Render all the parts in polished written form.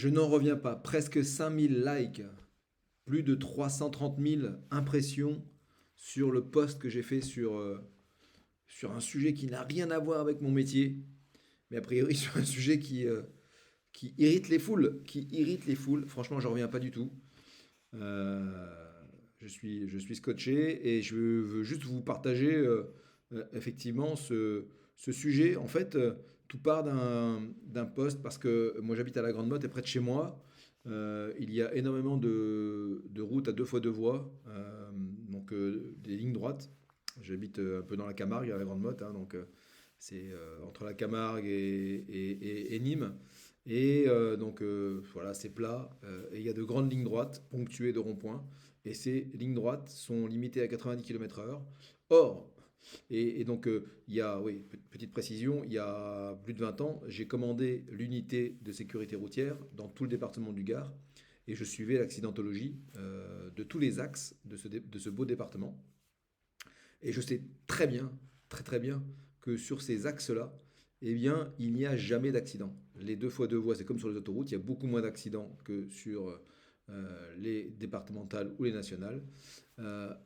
Je n'en reviens pas. Presque 5000 likes, plus de 330 000 impressions sur le post que j'ai fait sur un sujet qui n'a rien à voir avec mon métier, mais a priori sur un sujet qui irrite les foules. Qui irrite les foules. Franchement, j'en reviens pas du tout. Euh, je suis scotché et je veux juste vous partager effectivement ce sujet. En fait, tout part d'un poste parce que moi j'habite à la Grande Motte et près de chez moi, il y a énormément de routes à deux fois deux voies, donc des lignes droites. J'habite un peu dans la Camargue, à la Grande Motte, hein, donc c'est entre la Camargue et Nîmes. Et donc voilà, c'est plat. Et il y a de grandes lignes droites ponctuées de ronds-points. Et ces lignes droites sont limitées à 90 km/h. Or, et donc il y a, oui, petite précision, il y a plus de 20 ans, j'ai commandé l'unité de sécurité routière dans tout le département du Gard. Et je suivais l'accidentologie de tous les axes de ce beau département. Et je sais très bien, très très bien, que sur ces axes-là, eh bien, il n'y a jamais d'accident. Les deux fois deux voies, c'est comme sur les autoroutes, il y a beaucoup moins d'accidents que sur les départementales ou les nationales.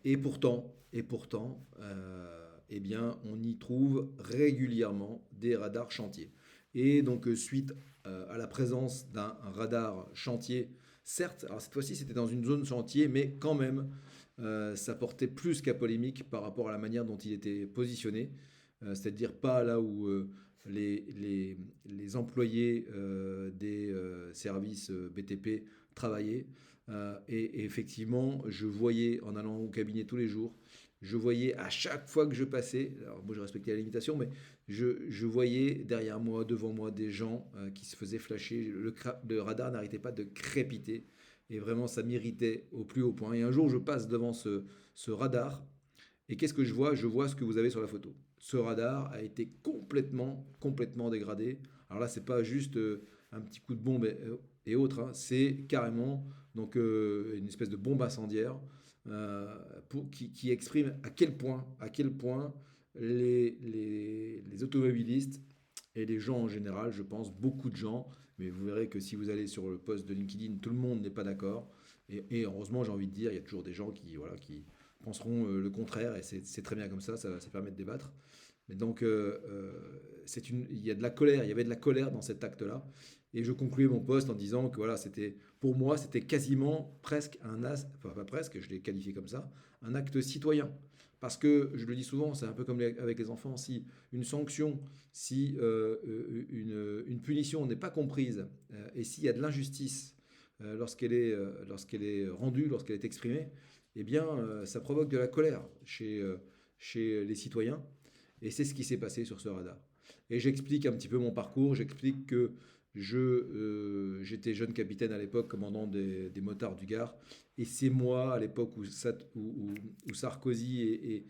Et pourtant, eh bien, on y trouve régulièrement des radars chantiers. Et donc, suite à la présence d'un radar chantier, certes, alors cette fois-ci c'était dans une zone chantier, mais quand même, ça portait plus qu'à polémique par rapport à la manière dont il était positionné, c'est-à-dire pas là où les employés des services BTP travaillaient. Et effectivement, je voyais en allant au cabinet tous les jours, je voyais à chaque fois que je passais, alors moi je respectais la limitation, mais je voyais derrière moi, devant moi, des gens qui se faisaient flasher. Le radar n'arrêtait pas de crépiter. Et vraiment, ça m'irritait au plus haut point. Et un jour, je passe devant ce radar. Et qu'est-ce que je vois? Je vois ce que vous avez sur la photo. Ce radar a été complètement, complètement dégradé. Alors là, c'est pas juste un petit coup de bombe et autres, hein. C'est carrément donc une espèce de bombe incendiaire qui exprime à quel point les automobilistes et les gens en général, je pense, beaucoup de gens, mais vous verrez que si vous allez sur le post de LinkedIn, tout le monde n'est pas d'accord. Et heureusement, j'ai envie de dire, il y a toujours des gens voilà, qui penseront le contraire, et c'est très bien comme ça permet de débattre. Mais donc, il y a de la colère, il y avait de la colère dans cet acte-là. Et je concluais mon poste en disant que voilà, pour moi, c'était quasiment presque enfin pas presque, je l'ai qualifié comme ça, un acte citoyen. Parce que, je le dis souvent, c'est un peu comme avec les enfants, si une sanction, si une punition n'est pas comprise, et s'il y a de l'injustice lorsqu'elle est rendue, lorsqu'elle est exprimée, eh bien, ça provoque de la colère chez les citoyens. Et c'est ce qui s'est passé sur ce radar. Et j'explique un petit peu mon parcours, j'explique que j'étais jeune capitaine à l'époque, commandant des motards du Gard. Et c'est moi, à l'époque où Sarkozy et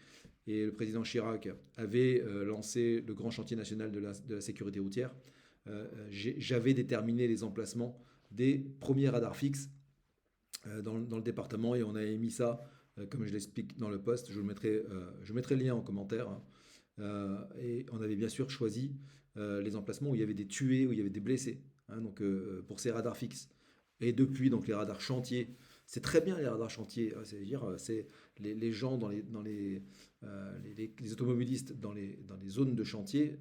le président Chirac avaient lancé le grand chantier national de la sécurité routière. J'avais déterminé les emplacements des premiers radars fixes dans le département, et on avait mis ça, comme je l'explique dans le post, je mettrai le lien en commentaire, hein. Et on avait bien sûr choisi les emplacements où il y avait des tués, où il y avait des blessés, hein, donc pour ces radars fixes. Et depuis, donc les radars chantiers, c'est très bien les radars chantiers, hein, c'est-à-dire c'est les gens les automobilistes dans les zones de chantier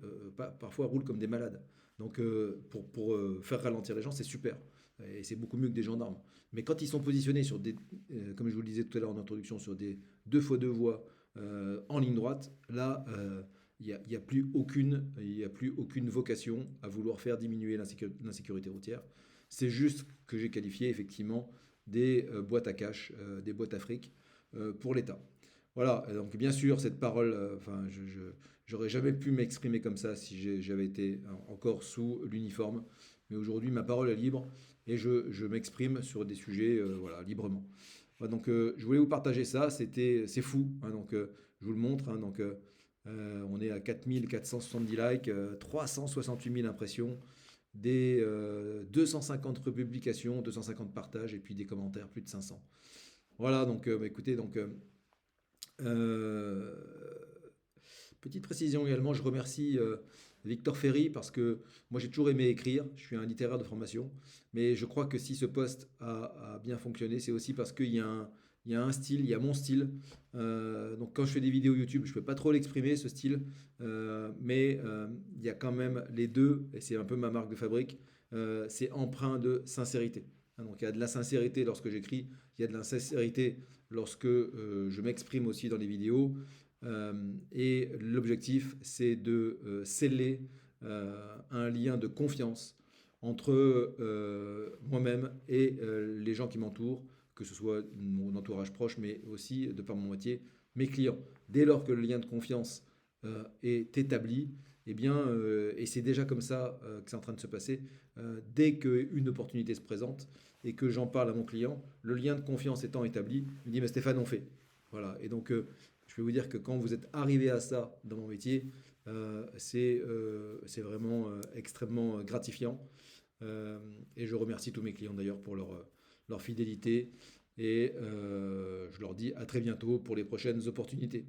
parfois roulent comme des malades. Donc pour faire ralentir les gens, c'est super. Et c'est beaucoup mieux que des gendarmes. Mais quand ils sont positionnés comme je vous le disais tout à l'heure en introduction, sur des deux fois deux voies en ligne droite, là, il y a plus aucune vocation à vouloir faire diminuer l'insécurité routière. C'est juste que j'ai qualifié effectivement des boîtes à cash, des boîtes à fric pour l'État. Voilà, donc bien sûr, cette parole, enfin, j'aurais jamais pu m'exprimer comme ça si j'avais été encore sous l'uniforme. Mais aujourd'hui, ma parole est libre et je m'exprime sur des sujets voilà, librement. Voilà, donc, je voulais vous partager ça. C'est fou, hein, donc je vous le montre, hein, donc on est à 4470 likes, 368 000 impressions, des 250 republications, 250 partages et puis des commentaires, plus de 500. Voilà, donc bah, écoutez, donc euh, petite précision également, je remercie Victor Ferry, parce que moi j'ai toujours aimé écrire, je suis un littéraire de formation, mais je crois que si ce post a bien fonctionné, c'est aussi parce il y a un style, il y a mon style. Donc quand je fais des vidéos YouTube, je ne peux pas trop l'exprimer, ce style, mais il y a quand même les deux, et c'est un peu ma marque de fabrique, c'est empreint de sincérité. Donc il y a de la sincérité lorsque j'écris, il y a de la sincérité lorsque je m'exprime aussi dans les vidéos. Et l'objectif, c'est de sceller un lien de confiance entre moi-même et les gens qui m'entourent, que ce soit mon entourage proche, mais aussi, de par mon métier, mes clients. Dès lors que le lien de confiance est établi, eh bien, et c'est déjà comme ça que c'est en train de se passer, dès qu'une opportunité se présente et que j'en parle à mon client, le lien de confiance étant établi, il me dit, mais Stéphane, on fait. Voilà, et donc je peux vous dire que quand vous êtes arrivé à ça dans mon métier, c'est vraiment extrêmement gratifiant. Et je remercie tous mes clients d'ailleurs pour leur fidélité. Et je leur dis à très bientôt pour les prochaines opportunités.